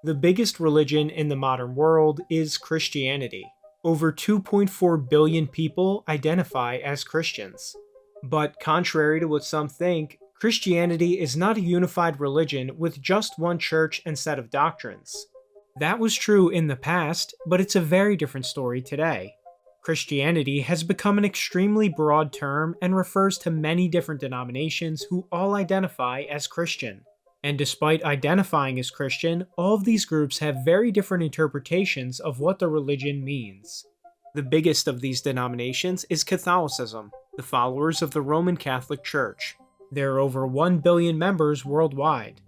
The biggest religion in the modern world is Christianity. Over 2.4 billion people identify as Christians. But contrary to what some think, Christianity is not a unified religion with just one church and set of doctrines. That was true in the past, but it's a very different story today. Christianity has become an extremely broad term and refers to many different denominations who all identify as Christian. And despite identifying as Christian, all of these groups have very different interpretations of what the religion means. The biggest of these denominations is Catholicism, the followers of the Roman Catholic Church. There are over 1 billion members worldwide.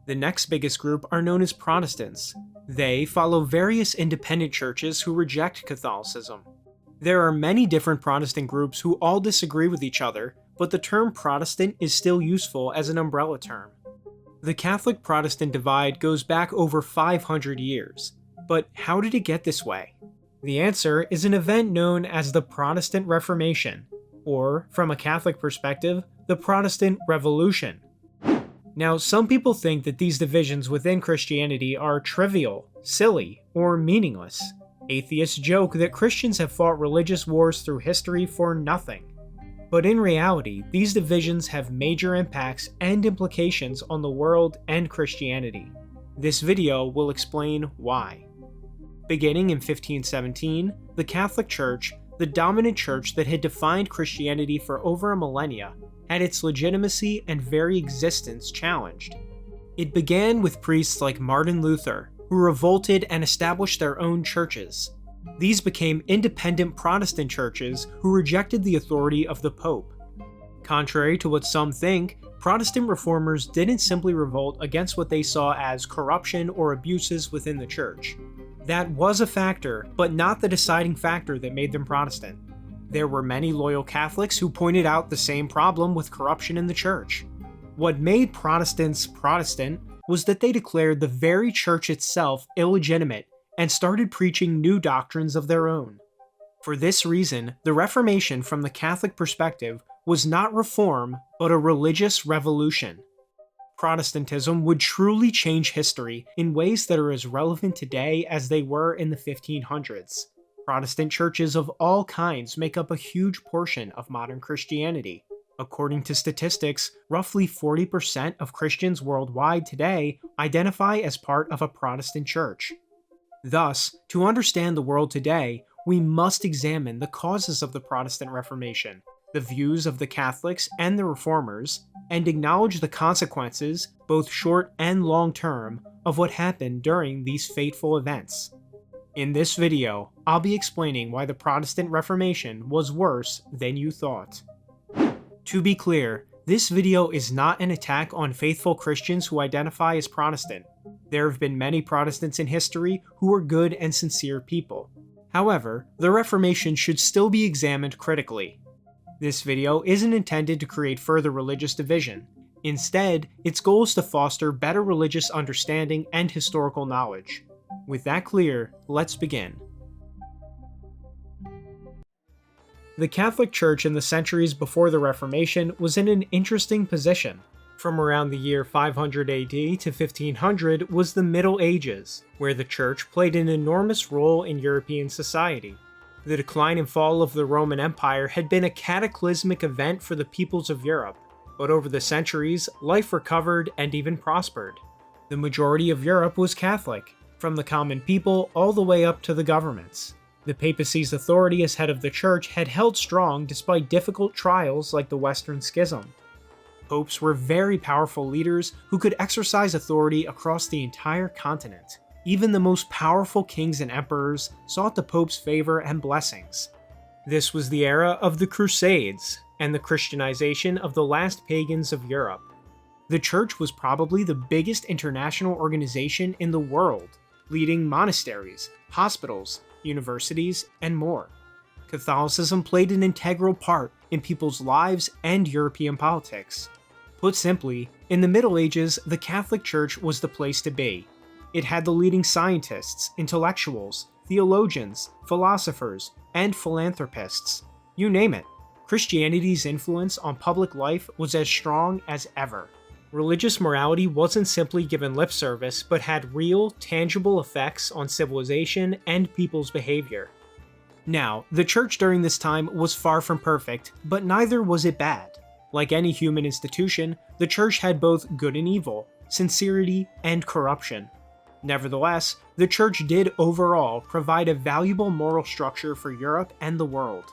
The next biggest group are known as Protestants. They follow various independent churches who reject Catholicism. There are many different Protestant groups who all disagree with each other, but the term Protestant is still useful as an umbrella term. The Catholic-Protestant divide goes back over 500 years. But how did it get this way? The answer is an event known as the Protestant Reformation, or, from a Catholic perspective, the Protestant Revolution. Now, some people think that these divisions within Christianity are trivial, silly, or meaningless. Atheists joke that Christians have fought religious wars through history for nothing. But in reality, these divisions have major impacts and implications on the world and Christianity. This video will explain why. Beginning in 1517, the Catholic Church, the dominant church that had defined Christianity for over a millennia, had its legitimacy and very existence challenged. It began with priests like Martin Luther, who revolted and established their own churches. These became independent Protestant churches who rejected the authority of the Pope. Contrary to what some think, Protestant reformers didn't simply revolt against what they saw as corruption or abuses within the church. That was a factor, but not the deciding factor that made them Protestant. There were many loyal Catholics who pointed out the same problem with corruption in the church. What made Protestants Protestant was that they declared the very church itself illegitimate and started preaching new doctrines of their own. For this reason, the Reformation from the Catholic perspective was not reform, but a religious revolution. Protestantism would truly change history in ways that are as relevant today as they were in the 1500s. Protestant churches of all kinds make up a huge portion of modern Christianity. According to statistics, roughly 40% of Christians worldwide today identify as part of a Protestant church. Thus, to understand the world today, we must examine the causes of the Protestant Reformation, the views of the Catholics and the Reformers, and acknowledge the consequences, both short and long term, of what happened during these fateful events. In this video, I'll be explaining why the Protestant Reformation was worse than you thought. To be clear, this video is not an attack on faithful Christians who identify as Protestant. There have been many Protestants in history who are good and sincere people. However, the Reformation should still be examined critically. This video isn't intended to create further religious division. Instead, its goal is to foster better religious understanding and historical knowledge. With that clear, let's begin. The Catholic Church in the centuries before the Reformation was in an interesting position. From around the year 500 AD to 1500 was the Middle Ages, where the Church played an enormous role in European society. The decline and fall of the Roman Empire had been a cataclysmic event for the peoples of Europe, but over the centuries, life recovered and even prospered. The majority of Europe was Catholic, from the common people all the way up to the governments. The papacy's authority as head of the Church had held strong despite difficult trials like the Western Schism. Popes were very powerful leaders who could exercise authority across the entire continent. Even the most powerful kings and emperors sought the Pope's favor and blessings. This was the era of the Crusades and the Christianization of the last pagans of Europe. The Church was probably the biggest international organization in the world, leading monasteries, hospitals, universities, and more. Catholicism played an integral part in people's lives and European politics. Put simply, in the Middle Ages, the Catholic Church was the place to be. It had the leading scientists, intellectuals, theologians, philosophers, and philanthropists. You name it. Christianity's influence on public life was as strong as ever. Religious morality wasn't simply given lip service, but had real, tangible effects on civilization and people's behavior. Now, the church during this time was far from perfect, but neither was it bad. Like any human institution, the church had both good and evil, sincerity and corruption. Nevertheless, the church did overall provide a valuable moral structure for Europe and the world.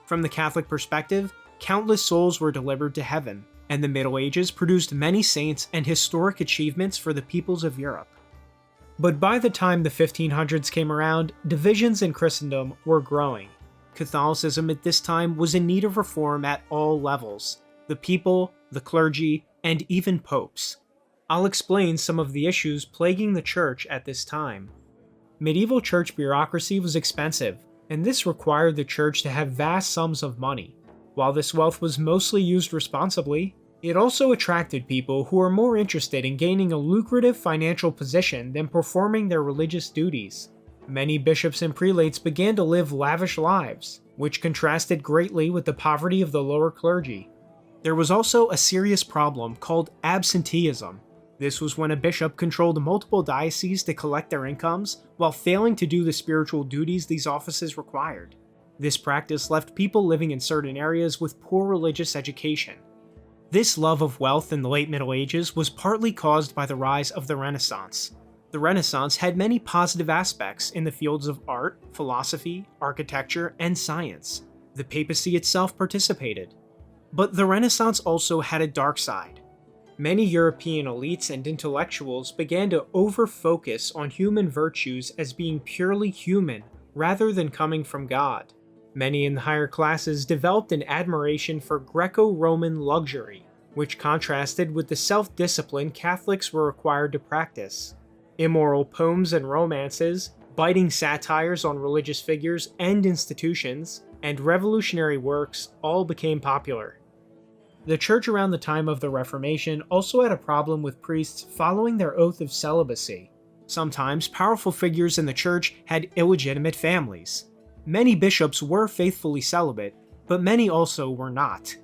From the Catholic perspective, countless souls were delivered to heaven, and the Middle Ages produced many saints and historic achievements for the peoples of Europe. But by the time the 1500s came around, divisions in Christendom were growing. Catholicism at this time was in need of reform at all levels: the people, the clergy, and even popes. I'll explain some of the issues plaguing the church at this time. Medieval church bureaucracy was expensive, and this required the church to have vast sums of money. While this wealth was mostly used responsibly, it also attracted people who were more interested in gaining a lucrative financial position than performing their religious duties. Many bishops and prelates began to live lavish lives, which contrasted greatly with the poverty of the lower clergy. There was also a serious problem called absenteeism. This was when a bishop controlled multiple dioceses to collect their incomes while failing to do the spiritual duties these offices required. This practice left people living in certain areas with poor religious education. This love of wealth in the late Middle Ages was partly caused by the rise of the Renaissance. The Renaissance had many positive aspects in the fields of art, philosophy, architecture, and science. The papacy itself participated. But the Renaissance also had a dark side. Many European elites and intellectuals began to over-focus on human virtues as being purely human rather than coming from God. Many in the higher classes developed an admiration for Greco-Roman luxury, which contrasted with the self-discipline Catholics were required to practice. Immoral poems and romances, biting satires on religious figures and institutions, and revolutionary works all became popular. The church around the time of the Reformation also had a problem with priests following their oath of celibacy. Sometimes powerful figures in the church had illegitimate families. Many bishops were faithfully celibate, but many also were not.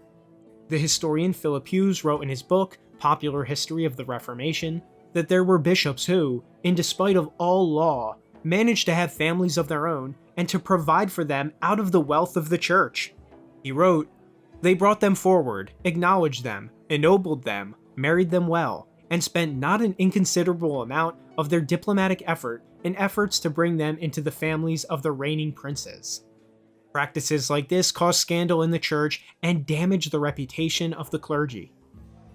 The historian Philip Hughes wrote in his book, Popular History of the Reformation, that there were bishops who, in despite of all law, managed to have families of their own and to provide for them out of the wealth of the church. He wrote, "They brought them forward, acknowledged them, ennobled them, married them well, and spent not an inconsiderable amount of their diplomatic effort in efforts to bring them into the families of the reigning princes." Practices like this caused scandal in the church and damaged the reputation of the clergy.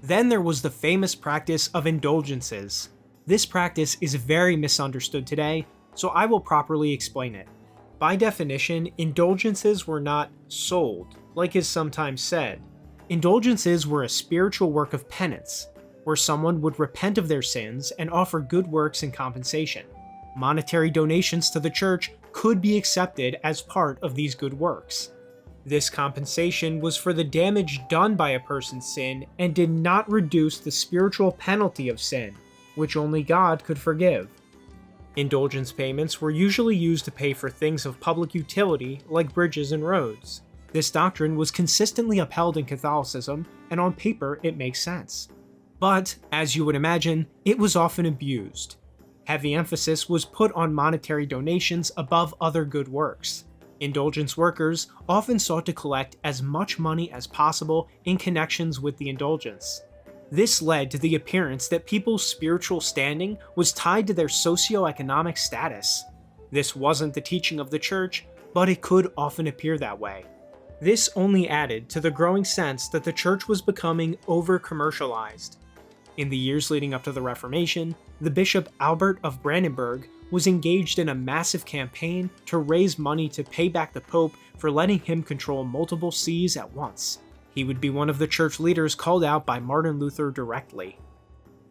Then there was the famous practice of indulgences. This practice is very misunderstood today, so I will properly explain it. By definition, indulgences were not sold, like is sometimes said. Indulgences were a spiritual work of penance, where someone would repent of their sins and offer good works in compensation. Monetary donations to the church could be accepted as part of these good works. This compensation was for the damage done by a person's sin and did not reduce the spiritual penalty of sin, which only God could forgive. Indulgence payments were usually used to pay for things of public utility like bridges and roads. This doctrine was consistently upheld in Catholicism, and on paper it makes sense. But, as you would imagine, it was often abused. Heavy emphasis was put on monetary donations above other good works. Indulgence workers often sought to collect as much money as possible in connections with the indulgence. This led to the appearance that people's spiritual standing was tied to their socioeconomic status. This wasn't the teaching of the church, but it could often appear that way. This only added to the growing sense that the church was becoming over-commercialized. In the years leading up to the Reformation, the Bishop Albert of Brandenburg was engaged in a massive campaign to raise money to pay back the Pope for letting him control multiple sees at once. He would be one of the church leaders called out by Martin Luther directly.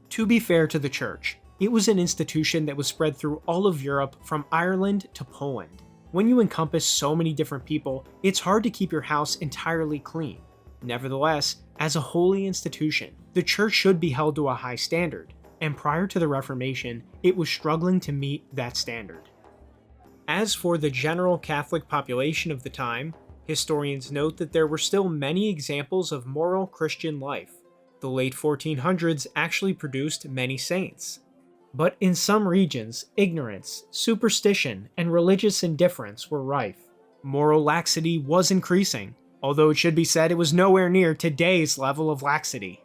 To be fair to the church, it was an institution that was spread through all of Europe from Ireland to Poland. When you encompass so many different people, it's hard to keep your house entirely clean. Nevertheless, as a holy institution, the church should be held to a high standard, and prior to the Reformation, it was struggling to meet that standard. As for the general Catholic population of the time, historians note that there were still many examples of moral Christian life. The late 1400s actually produced many saints. But in some regions, ignorance, superstition, and religious indifference were rife. Moral laxity was increasing, although it should be said it was nowhere near today's level of laxity.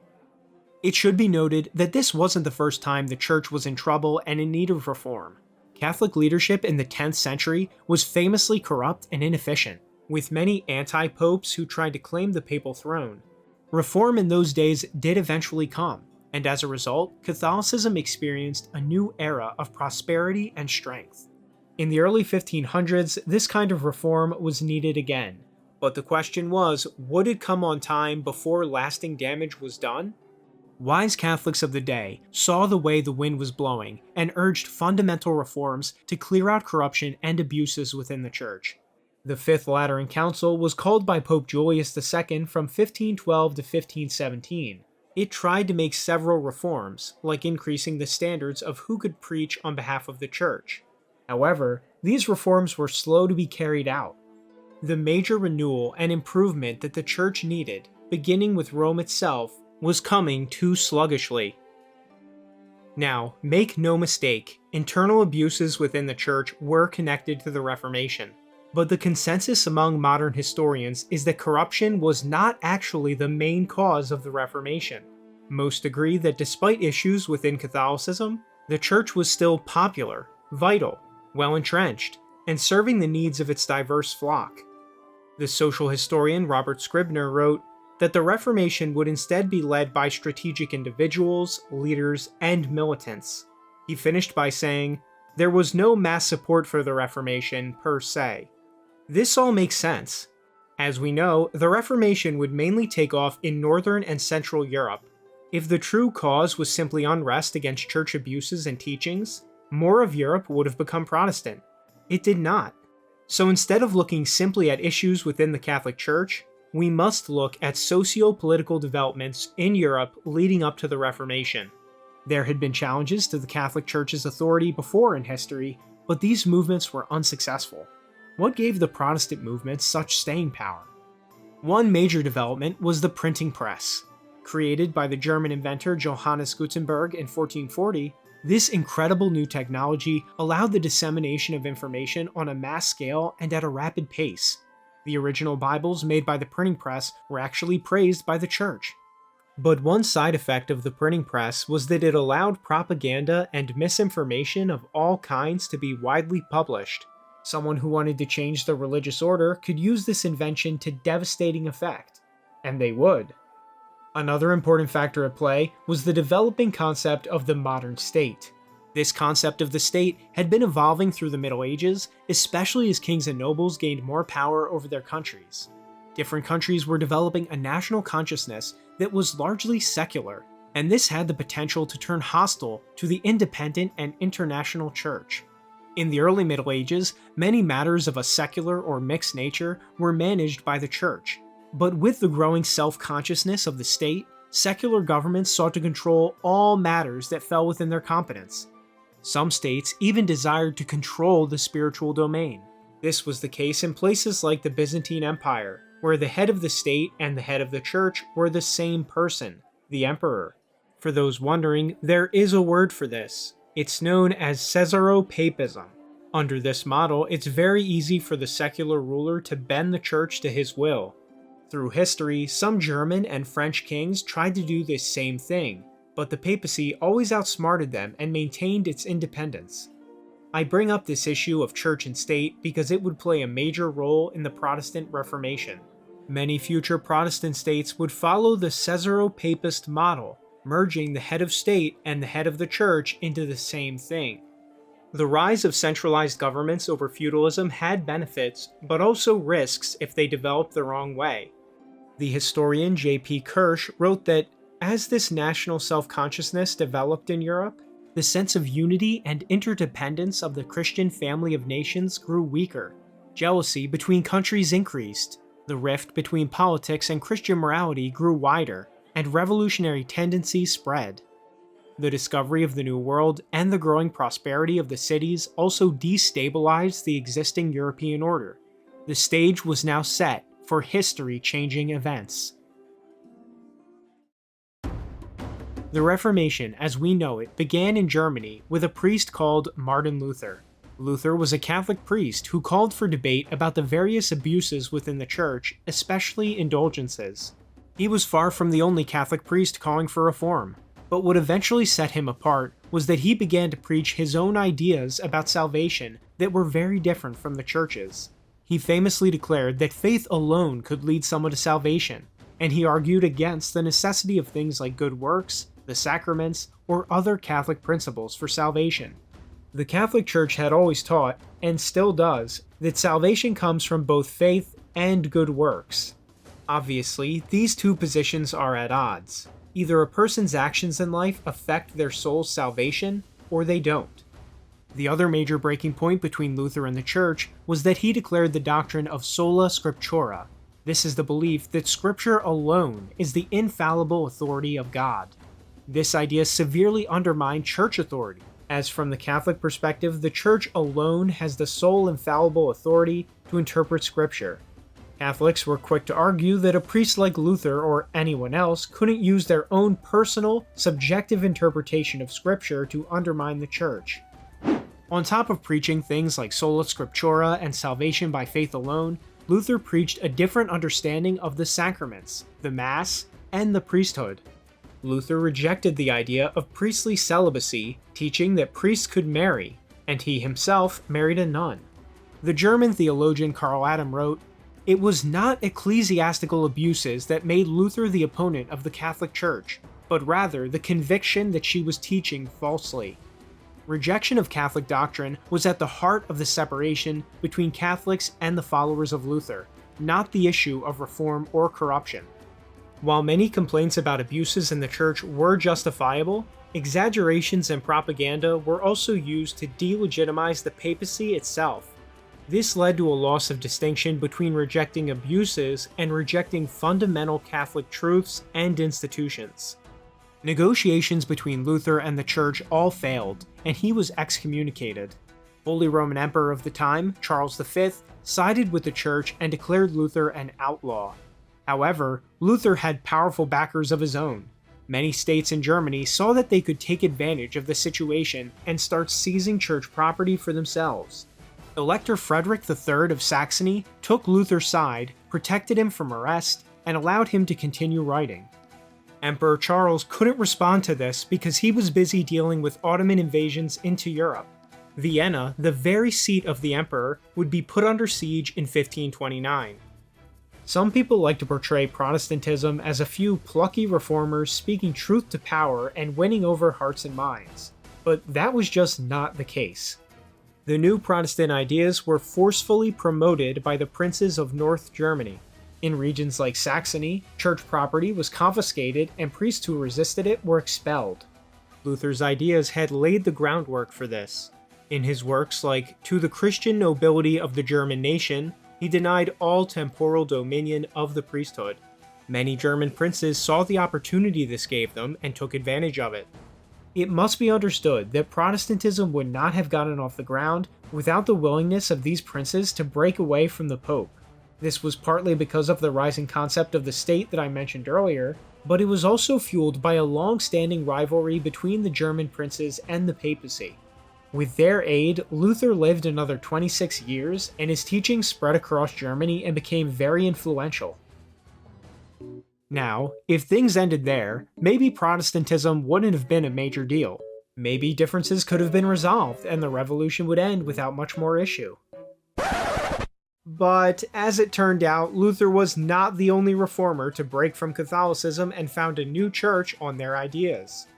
It should be noted that this wasn't the first time the church was in trouble and in need of reform. Catholic leadership in the 10th century was famously corrupt and inefficient, with many anti-popes who tried to claim the papal throne. Reform in those days did eventually come, and as a result, Catholicism experienced a new era of prosperity and strength. In the early 1500s, this kind of reform was needed again, but the question was, would it come on time before lasting damage was done? Wise Catholics of the day saw the way the wind was blowing and urged fundamental reforms to clear out corruption and abuses within the Church. The Fifth Lateran Council was called by Pope Julius II from 1512 to 1517. It tried to make several reforms, like increasing the standards of who could preach on behalf of the Church. However, these reforms were slow to be carried out. The major renewal and improvement that the Church needed, beginning with Rome itself, was coming too sluggishly. Now, make no mistake, internal abuses within the Church were connected to the Reformation, but the consensus among modern historians is that corruption was not actually the main cause of the Reformation. Most agree that despite issues within Catholicism, the Church was still popular, vital, well-entrenched, and serving the needs of its diverse flock. The social historian Robert Scribner wrote that the Reformation would instead be led by strategic individuals, leaders, and militants. He finished by saying, "There was no mass support for the Reformation per se." This all makes sense. As we know, the Reformation would mainly take off in Northern and Central Europe. If the true cause was simply unrest against church abuses and teachings, more of Europe would have become Protestant. It did not. So instead of looking simply at issues within the Catholic Church, we must look at socio-political developments in Europe leading up to the Reformation. There had been challenges to the Catholic Church's authority before in history, but these movements were unsuccessful. What gave the Protestant movement such staying power? One major development was the printing press. Created by the German inventor Johannes Gutenberg in 1440, this incredible new technology allowed the dissemination of information on a mass scale and at a rapid pace. The original Bibles made by the printing press were actually praised by the Church. But one side effect of the printing press was that it allowed propaganda and misinformation of all kinds to be widely published. Someone who wanted to change the religious order could use this invention to devastating effect. And they would. Another important factor at play was the developing concept of the modern state. This concept of the state had been evolving through the Middle Ages, especially as kings and nobles gained more power over their countries. Different countries were developing a national consciousness that was largely secular, and this had the potential to turn hostile to the independent and international church. In the early Middle Ages, many matters of a secular or mixed nature were managed by the church. But with the growing self-consciousness of the state, secular governments sought to control all matters that fell within their competence. Some states even desired to control the spiritual domain. This was the case in places like the Byzantine Empire, where the head of the state and the head of the church were the same person, the emperor. For those wondering, there is a word for this. It's known as Caesaropapism. Under this model, it's very easy for the secular ruler to bend the church to his will. Through history, some German and French kings tried to do this same thing, but the papacy always outsmarted them and maintained its independence. I bring up this issue of church and state because it would play a major role in the Protestant Reformation. Many future Protestant states would follow the Caesaropapist model, merging the head of state and the head of the church into the same thing. The rise of centralized governments over feudalism had benefits, but also risks if they developed the wrong way. The historian J.P. Kirsch wrote that, as this national self-consciousness developed in Europe, the sense of unity and interdependence of the Christian family of nations grew weaker. Jealousy between countries increased. The rift between politics and Christian morality grew wider, and revolutionary tendencies spread. The discovery of the New World and the growing prosperity of the cities also destabilized the existing European order. The stage was now set for history-changing events. The Reformation, as we know it, began in Germany with a priest called Martin Luther. Luther was a Catholic priest who called for debate about the various abuses within the church, especially indulgences. He was far from the only Catholic priest calling for reform, but what eventually set him apart was that he began to preach his own ideas about salvation that were very different from the church's. He famously declared that faith alone could lead someone to salvation, and he argued against the necessity of things like good works, the sacraments, or other Catholic principles for salvation. The Catholic Church had always taught, and still does, that salvation comes from both faith and good works. Obviously, these two positions are at odds. Either a person's actions in life affect their soul's salvation, or they don't. The other major breaking point between Luther and the Church was that he declared the doctrine of sola scriptura. This is the belief that Scripture alone is the infallible authority of God. This idea severely undermined church authority, as from the Catholic perspective, the Church alone has the sole infallible authority to interpret Scripture. Catholics were quick to argue that a priest like Luther or anyone else couldn't use their own personal, subjective interpretation of Scripture to undermine the Church. On top of preaching things like sola scriptura and salvation by faith alone, Luther preached a different understanding of the sacraments, the Mass, and the priesthood. Luther rejected the idea of priestly celibacy, teaching that priests could marry, and he himself married a nun. The German theologian Karl Adam wrote, "It was not ecclesiastical abuses that made Luther the opponent of the Catholic Church, but rather the conviction that she was teaching falsely." Rejection of Catholic doctrine was at the heart of the separation between Catholics and the followers of Luther, not the issue of reform or corruption. While many complaints about abuses in the Church were justifiable, exaggerations and propaganda were also used to delegitimize the papacy itself. This led to a loss of distinction between rejecting abuses and rejecting fundamental Catholic truths and institutions. Negotiations between Luther and the Church all failed, and he was excommunicated. Holy Roman Emperor of the time, Charles V, sided with the Church and declared Luther an outlaw. However, Luther had powerful backers of his own. Many states in Germany saw that they could take advantage of the situation and start seizing church property for themselves. Elector Frederick III of Saxony took Luther's side, protected him from arrest, and allowed him to continue writing. Emperor Charles couldn't respond to this because he was busy dealing with Ottoman invasions into Europe. Vienna, the very seat of the emperor, would be put under siege in 1529. Some people like to portray Protestantism as a few plucky reformers speaking truth to power and winning over hearts and minds, but that was just not the case. The new Protestant ideas were forcefully promoted by the princes of North Germany. In regions like Saxony, church property was confiscated and priests who resisted it were expelled. Luther's ideas had laid the groundwork for this. In his works like To the Christian Nobility of the German Nation, he denied all temporal dominion of the priesthood. Many German princes saw the opportunity this gave them and took advantage of it. It must be understood that Protestantism would not have gotten off the ground without the willingness of these princes to break away from the Pope. This was partly because of the rising concept of the state that I mentioned earlier, but it was also fueled by a long-standing rivalry between the German princes and the papacy. With their aid, Luther lived another 26 years, and his teachings spread across Germany and became very influential. Now, if things ended there, maybe Protestantism wouldn't have been a major deal. Maybe differences could have been resolved and the revolution would end without much more issue. But as it turned out, Luther was not the only reformer to break from Catholicism and found a new church on their ideas.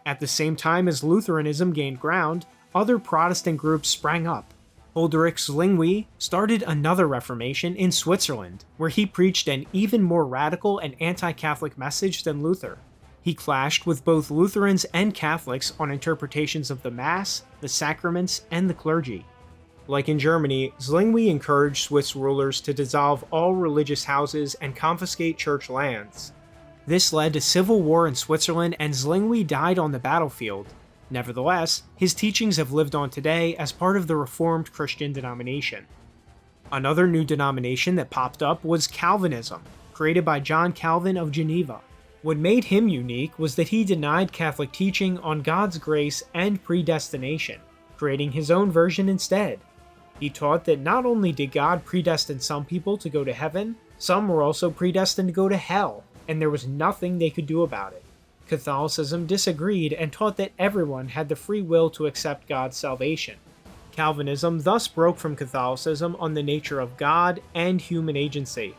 At the same time as Lutheranism gained ground, other Protestant groups sprang up. Huldrych Zwingli started another Reformation in Switzerland, where he preached an even more radical and anti-Catholic message than Luther. He clashed with both Lutherans and Catholics on interpretations of the Mass, the sacraments, and the clergy. Like in Germany, Zwingli encouraged Swiss rulers to dissolve all religious houses and confiscate church lands. This led to civil war in Switzerland, and Zwingli died on the battlefield. Nevertheless, his teachings have lived on today as part of the Reformed Christian denomination. Another new denomination that popped up was Calvinism, created by John Calvin of Geneva. What made him unique was that he denied Catholic teaching on God's grace and predestination, creating his own version instead. He taught that not only did God predestine some people to go to heaven, some were also predestined to go to hell, and there was nothing they could do about it. Catholicism disagreed and taught that everyone had the free will to accept God's salvation. Calvinism thus broke from Catholicism on the nature of God and human agency.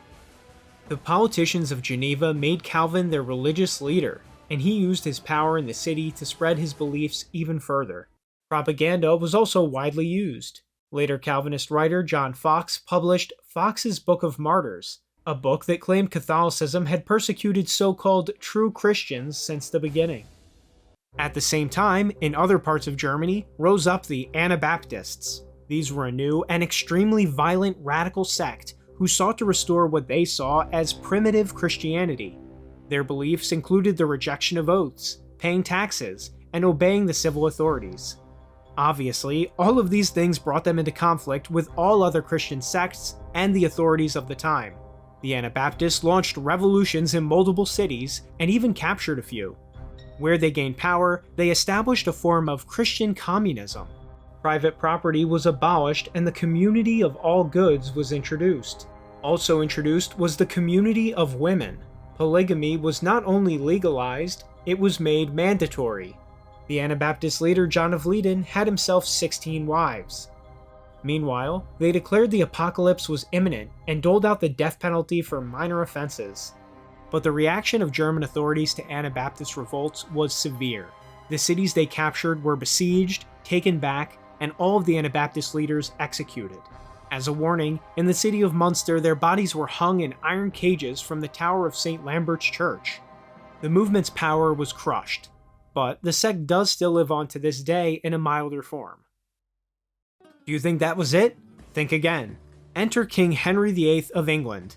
The politicians of Geneva made Calvin their religious leader, and he used his power in the city to spread his beliefs even further. Propaganda was also widely used. Later Calvinist writer John Foxe published Foxe's Book of Martyrs, a book that claimed Catholicism had persecuted so-called true Christians since the beginning. At the same time, in other parts of Germany, rose up the Anabaptists. These were a new and extremely violent radical sect who sought to restore what they saw as primitive Christianity. Their beliefs included the rejection of oaths, paying taxes, and obeying the civil authorities. Obviously, all of these things brought them into conflict with all other Christian sects and the authorities of the time. The Anabaptists launched revolutions in multiple cities and even captured a few. Where they gained power, they established a form of Christian communism. Private property was abolished and the community of all goods was introduced. Also introduced was the community of women. Polygamy was not only legalized, it was made mandatory. The Anabaptist leader John of Leyden had himself 16 wives. Meanwhile, they declared the apocalypse was imminent and doled out the death penalty for minor offenses. But the reaction of German authorities to Anabaptist revolts was severe. The cities they captured were besieged, taken back, and all of the Anabaptist leaders executed. As a warning, in the city of Munster their bodies were hung in iron cages from the tower of St. Lambert's Church. The movement's power was crushed, but the sect does still live on to this day in a milder form. Do you think that was it? Think again. Enter King Henry VIII of England.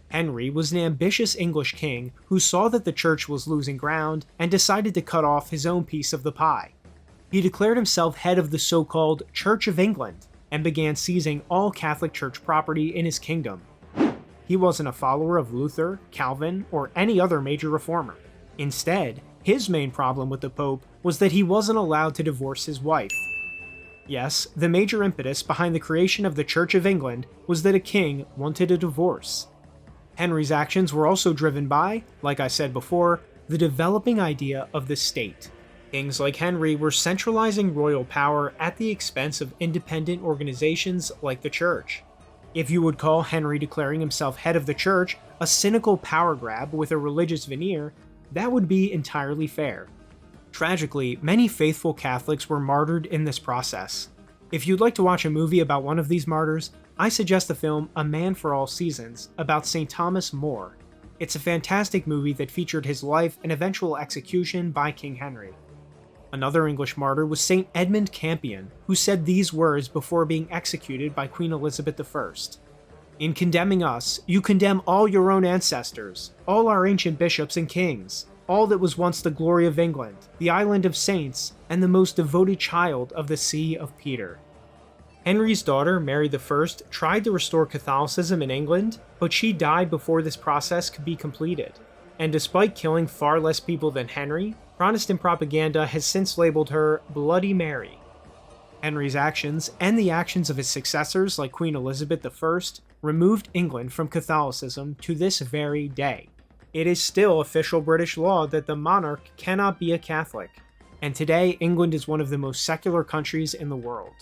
Henry was an ambitious English king who saw that the church was losing ground and decided to cut off his own piece of the pie. He declared himself head of the so-called Church of England and began seizing all Catholic Church property in his kingdom. He wasn't a follower of Luther, Calvin, or any other major reformer. Instead, his main problem with the Pope was that he wasn't allowed to divorce his wife. Yes, the major impetus behind the creation of the Church of England was that a king wanted a divorce. Henry's actions were also driven by, like I said before, the developing idea of the state. Kings like Henry were centralizing royal power at the expense of independent organizations like the Church. If you would call Henry declaring himself head of the Church a cynical power grab with a religious veneer, that would be entirely fair. Tragically, many faithful Catholics were martyred in this process. If you'd like to watch a movie about one of these martyrs, I suggest the film A Man for All Seasons about St. Thomas More. It's a fantastic movie that featured his life and eventual execution by King Henry. Another English martyr was St. Edmund Campion, who said these words before being executed by Queen Elizabeth I. "In condemning us, you condemn all your own ancestors, all our ancient bishops and kings, all that was once the glory of England, the island of saints, and the most devoted child of the See of Peter." Henry's daughter, Mary I, tried to restore Catholicism in England, but she died before this process could be completed. And despite killing far less people than Henry, Protestant propaganda has since labeled her Bloody Mary. Henry's actions, and the actions of his successors like Queen Elizabeth I, removed England from Catholicism to this very day. It is still official British law that the monarch cannot be a Catholic, and today England is one of the most secular countries in the world.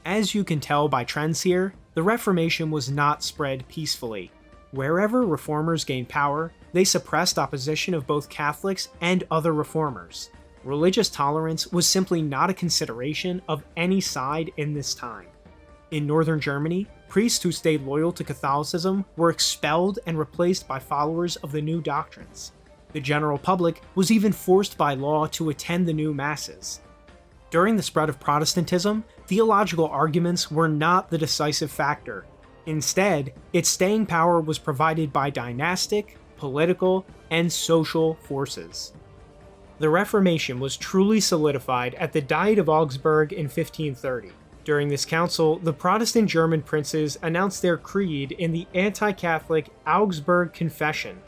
As you can tell by trends here, the Reformation was not spread peacefully. Wherever reformers gained power, they suppressed opposition of both Catholics and other reformers. Religious tolerance was simply not a consideration of any side in this time. In northern Germany, priests who stayed loyal to Catholicism were expelled and replaced by followers of the new doctrines. The general public was even forced by law to attend the new masses. During the spread of Protestantism, theological arguments were not the decisive factor. Instead, its staying power was provided by dynastic, political, and social forces. The Reformation was truly solidified at the Diet of Augsburg in 1530. During this council, the Protestant German princes announced their creed in the anti-Catholic Augsburg Confession.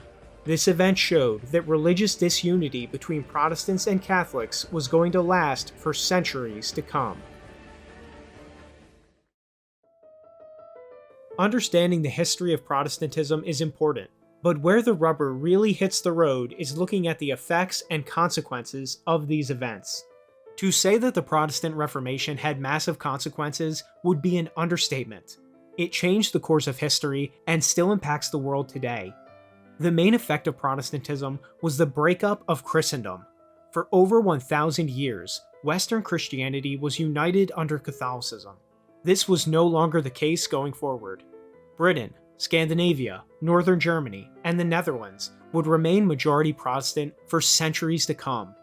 This event showed that religious disunity between Protestants and Catholics was going to last for centuries to come. Understanding the history of Protestantism is important, but where the rubber really hits the road is looking at the effects and consequences of these events. To say that the Protestant Reformation had massive consequences would be an understatement. It changed the course of history and still impacts the world today. The main effect of Protestantism was the breakup of Christendom. For over 1,000 years, Western Christianity was united under Catholicism. This was no longer the case going forward. Britain, Scandinavia, Northern Germany, and the Netherlands would remain majority Protestant for centuries to come.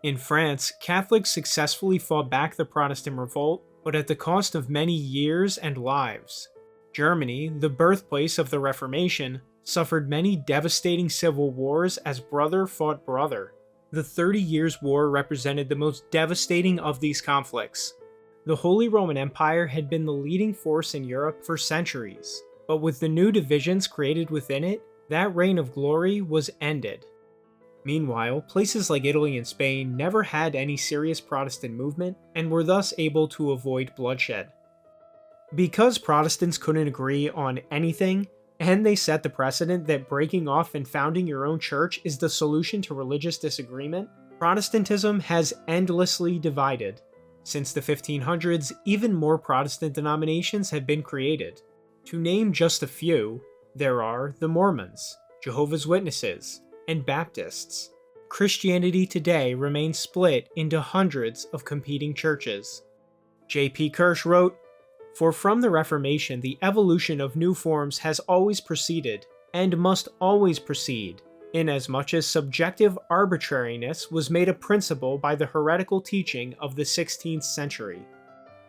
In France, Catholics successfully fought back the Protestant revolt, but at the cost of many years and lives. Germany, the birthplace of the Reformation, suffered many devastating civil wars as brother fought brother. The 30 Years' War represented the most devastating of these conflicts. The Holy Roman Empire had been the leading force in Europe for centuries, but with the new divisions created within it, that reign of glory was ended. Meanwhile, places like Italy and Spain never had any serious Protestant movement and were thus able to avoid bloodshed. Because Protestants couldn't agree on anything, and they set the precedent that breaking off and founding your own church is the solution to religious disagreement, Protestantism has endlessly divided. Since the 1500s, even more Protestant denominations have been created. To name just a few, there are the Mormons, Jehovah's Witnesses, and Baptists. Christianity today remains split into hundreds of competing churches. J.P. Kirsch wrote, "For from the Reformation the evolution of new forms has always proceeded, and must always proceed, inasmuch as subjective arbitrariness was made a principle by the heretical teaching of the 16th century."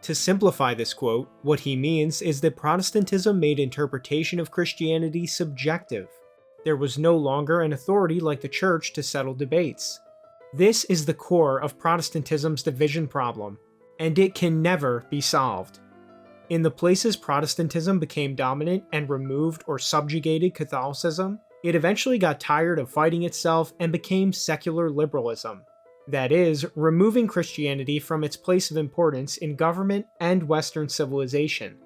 To simplify this quote, what he means is that Protestantism made interpretation of Christianity subjective. There was no longer an authority like the Church to settle debates. This is the core of Protestantism's division problem, and it can never be solved. In the places Protestantism became dominant and removed or subjugated Catholicism, it eventually got tired of fighting itself and became secular liberalism. That is, removing Christianity from its place of importance in government and Western civilization.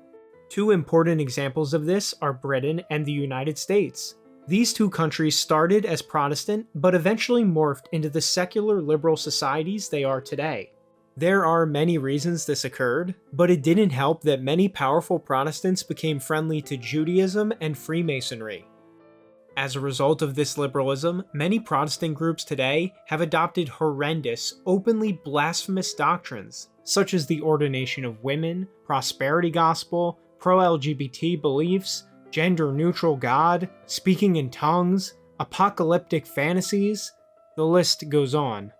Two important examples of this are Britain and the United States. These two countries started as Protestant, but eventually morphed into the secular liberal societies they are today. There are many reasons this occurred, but it didn't help that many powerful Protestants became friendly to Judaism and Freemasonry. As a result of this liberalism, many Protestant groups today have adopted horrendous, openly blasphemous doctrines, such as the ordination of women, prosperity gospel, pro-LGBT beliefs, gender-neutral God, speaking in tongues, apocalyptic fantasies. The list goes on.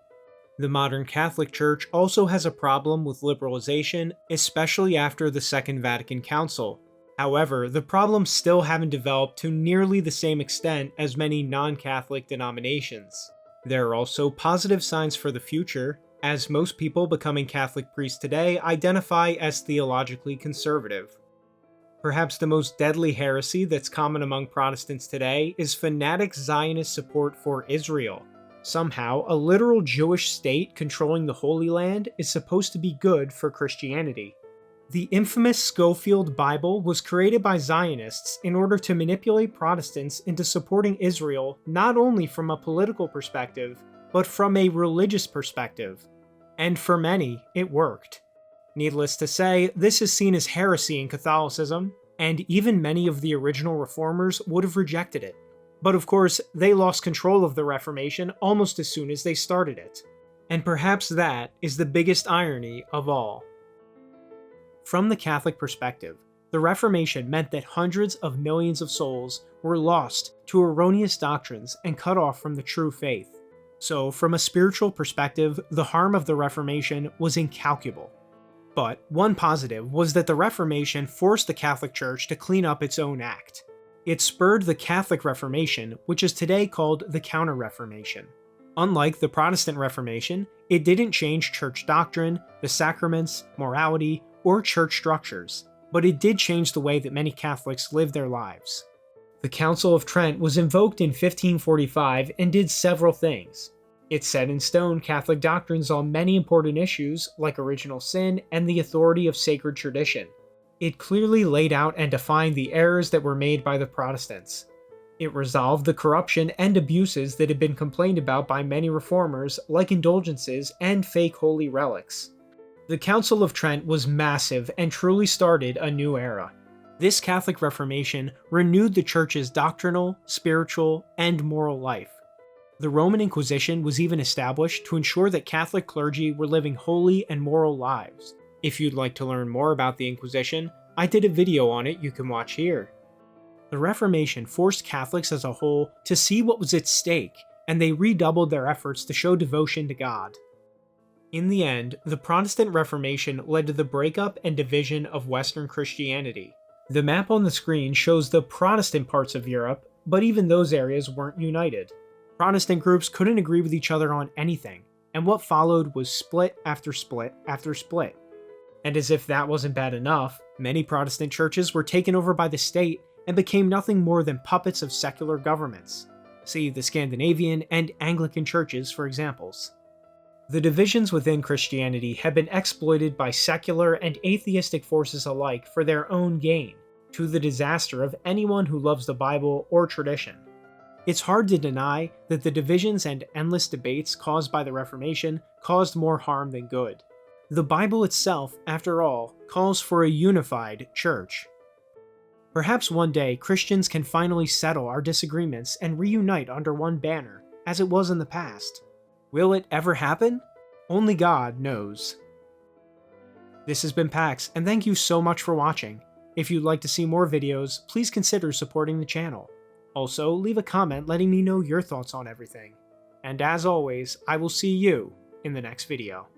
The modern Catholic Church also has a problem with liberalization, especially after the Second Vatican Council. However, the problems still haven't developed to nearly the same extent as many non-Catholic denominations. There are also positive signs for the future, as most people becoming Catholic priests today identify as theologically conservative. Perhaps the most deadly heresy that's common among Protestants today is fanatic Zionist support for Israel. Somehow, a literal Jewish state controlling the Holy Land is supposed to be good for Christianity. The infamous Scofield Bible was created by Zionists in order to manipulate Protestants into supporting Israel not only from a political perspective, but from a religious perspective. And for many, it worked. Needless to say, this is seen as heresy in Catholicism, and even many of the original reformers would have rejected it. But of course, they lost control of the Reformation almost as soon as they started it. And perhaps that is the biggest irony of all. From the Catholic perspective, the Reformation meant that hundreds of millions of souls were lost to erroneous doctrines and cut off from the true faith. So, from a spiritual perspective, the harm of the Reformation was incalculable. But one positive was that the Reformation forced the Catholic Church to clean up its own act. It spurred the Catholic Reformation, which is today called the Counter-Reformation. Unlike the Protestant Reformation, it didn't change church doctrine, the sacraments, morality, or church structures, but it did change the way that many Catholics live their lives. The Council of Trent was invoked in 1545 and did several things. It set in stone Catholic doctrines on many important issues, like original sin and the authority of sacred tradition. It clearly laid out and defined the errors that were made by the Protestants. It resolved the corruption and abuses that had been complained about by many reformers, like indulgences and fake holy relics. The Council of Trent was massive and truly started a new era. This Catholic Reformation renewed the Church's doctrinal, spiritual, and moral life. The Roman Inquisition was even established to ensure that Catholic clergy were living holy and moral lives. If you'd like to learn more about the Inquisition, I did a video on it you can watch here. The Reformation forced Catholics as a whole to see what was at stake, and they redoubled their efforts to show devotion to God. In the end, the Protestant Reformation led to the breakup and division of Western Christianity. The map on the screen shows the Protestant parts of Europe, but even those areas weren't united. Protestant groups couldn't agree with each other on anything, and what followed was split after split after split. And as if that wasn't bad enough, many Protestant churches were taken over by the state and became nothing more than puppets of secular governments. See the Scandinavian and Anglican churches for examples. The divisions within Christianity have been exploited by secular and atheistic forces alike for their own gain, to the disaster of anyone who loves the Bible or tradition. It's hard to deny that the divisions and endless debates caused by the Reformation caused more harm than good. The Bible itself, after all, calls for a unified church. Perhaps one day Christians can finally settle our disagreements and reunite under one banner, as it was in the past. Will it ever happen? Only God knows. This has been Pax, and thank you so much for watching. If you'd like to see more videos, please consider supporting the channel. Also, leave a comment letting me know your thoughts on everything. And as always, I will see you in the next video.